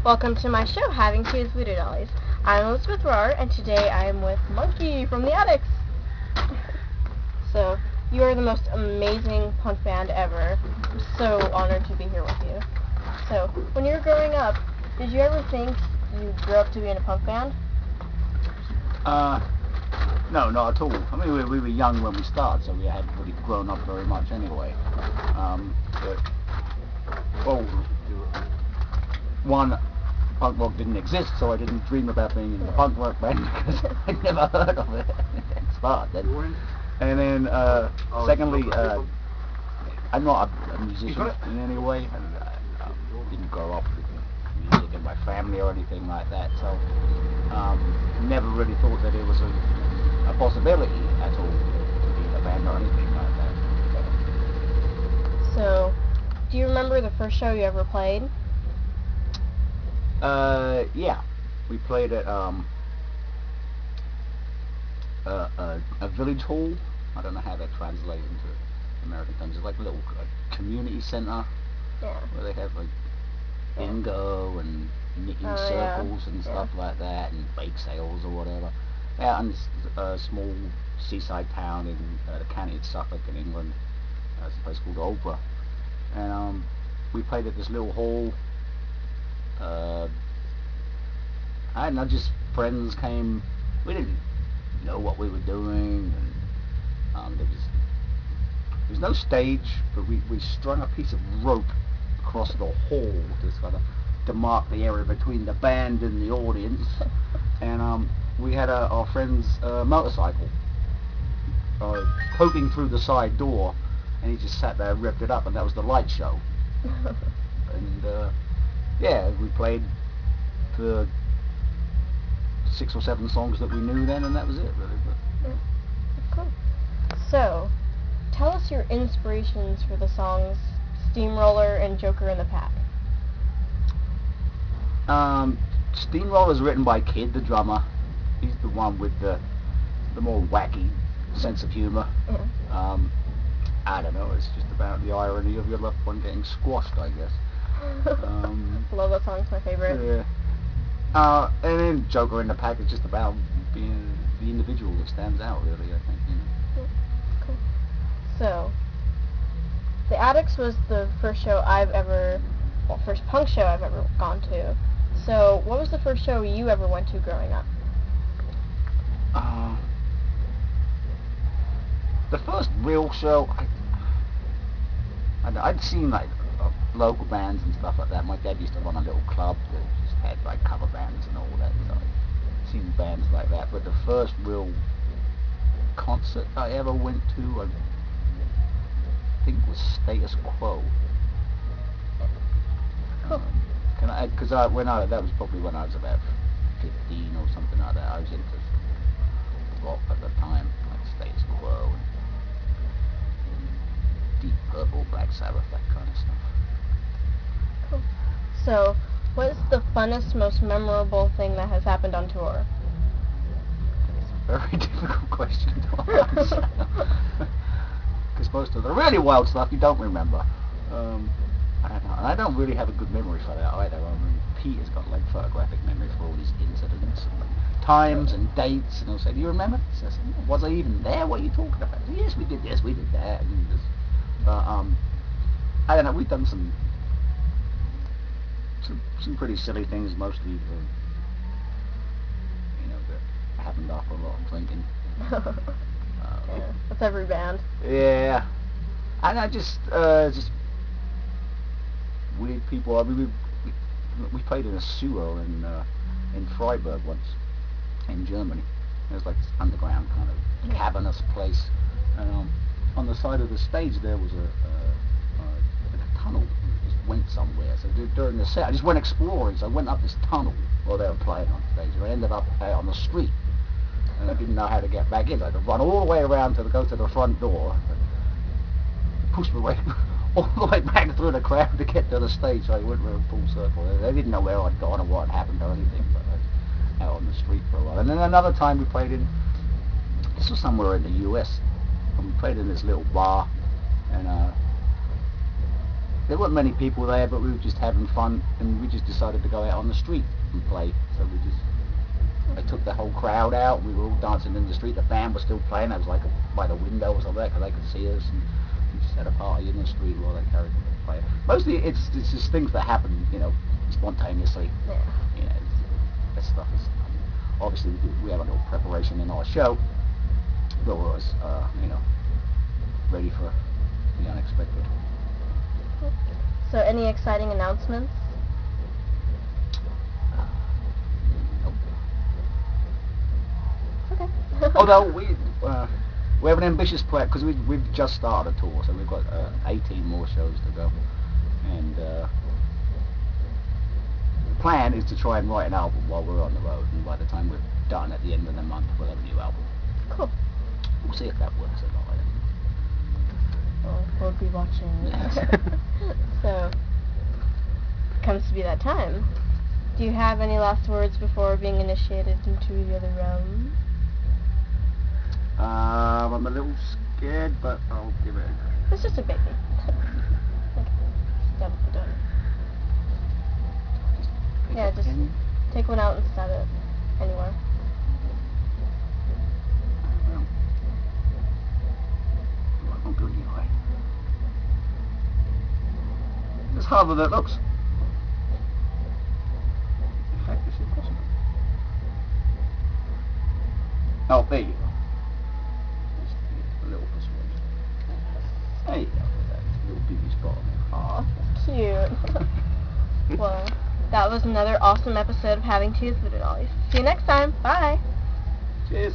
Welcome to my show, Having Tea with Voodoo Dollies. I'm Elizabeth Rohr, and today I am with Monkey from the Addicts. So, you are the most amazing punk band ever. I'm so honored to be here with you. So, when you were growing up, did you ever think you'd grow up to be in a punk band? No, not at all. I mean, we were young when we started, so we hadn't really grown up very much anyway. One, punk rock didn't exist, so I didn't dream about being in a punk rock band because I'd never heard of it. It's hard then. And then, secondly, I'm not a musician in any way. I didn't grow up with music in my family or anything like that, so never really thought that it was a possibility at all to be in a band or anything like that. So, do you remember the first show you ever played? Yeah, we played at a village hall. I don't know how that translates into American terms. It's like a little community center, Yeah. where they have like bingo and knitting circles and stuff like that, and bake sales or whatever. Out in a small seaside town in the county of Suffolk in England. It's a place called Oprah, and we played at this little hall. I don't know, just friends came. We didn't know what we were doing, and there was no stage, but we strung a piece of rope across the hall to mark the area between the band and the audience, and we had our friend's motorcycle poking through the side door, and he just sat there and ripped it up, and that was the light show. And yeah, we played the 6 or 7 songs that we knew then, and that was it, really. But Cool. So, tell us your inspirations for the songs Steamroller and Joker in the Pack. Steamroller's written by Kid, the drummer. He's the one with the more wacky sense of humor. I don't know, it's just about the irony of your loved one getting squashed, I guess. Love that song, it's my favorite. Yeah. And then Joker in the Pack is just about being the individual that stands out, really, I think. Cool. So, the Addicts was the first first punk show I've ever gone to. So, what was the first show you ever went to growing up? The first real show, I'd seen like local bands and stuff like that. My dad used to run a little club that just had like cover bands and all that, so I'd seen bands like that. But the first real concert I ever went to, I think, was t.s.o.l. Cool. Because that was probably when I was about 15 or something like that. I was into rock at the time, like t.s.o.l. and Deep Purple, Black Sabbath, that kind of stuff. Cool. So, what's the funnest, most memorable thing that has happened on tour? It's a very difficult question to answer. Because most of the really wild stuff you don't remember. I don't know. And I don't really have a good memory for that either. I mean, Peter's got like photographic memory for all these incidents and times and dates, and he'll say, "Do you remember this?" I said, "Was I even there? What are you talking about?" I said, "Yes, we did this, we did that." And I don't know. We've done some pretty silly things, mostly that happened after a lot of drinking. Yeah, that's every band. Yeah, and I just weird people. I mean, we played in a sewer in Freiburg once, in Germany. It was like this underground kind of cavernous place, and on the side of the stage there was a tunnel that just went somewhere. So during the set, I just went exploring. So I went up this tunnel while they were playing on stage, and I ended up out on the street, and I didn't know how to get back in. So I had to run all the way around to go to the front door, and push my way all the way back through the crowd to get to the stage. So I went around full circle. They didn't know where I'd gone or what had happened or anything, but I was out on the street for a while. And then another time we played this was somewhere in the US, and we played in this little bar, and there weren't many people there, but we were just having fun, and we just decided to go out on the street and play. So they took the whole crowd out. We were all dancing in the street. The band was still playing. I was like by the window or something, because they could see us, and we just had a party in the street while they carried the play. Mostly, it's just things that happen, spontaneously. Yeah. That stuff is. Obviously, we have a little preparation in our show, but we're always, ready for the unexpected. So, any exciting announcements? Nope. Okay. Although we have an ambitious plan, because we've just started a tour, so we've got 18 more shows to go, and the plan is to try and write an album while we're on the road, and by the time we're done at the end of the month, we'll have a new album. Cool. We'll see if that works or not. Well, we'll be watching. So, comes to be that time. Do you have any last words before being initiated into the other realm? I'm a little scared, but I'll give it a go. It's just a baby. Stab it done. Yeah, just take one out and stab it anywhere. I won't go anyway. It's harder than it looks. In fact, it's impossible. Oh, there you go. Just a little persuasion. There you go. That little baby spot on there. Aw, cute. Well, that was another awesome episode of Having Tea with Voodoo Dollies. See you next time. Bye. Cheers.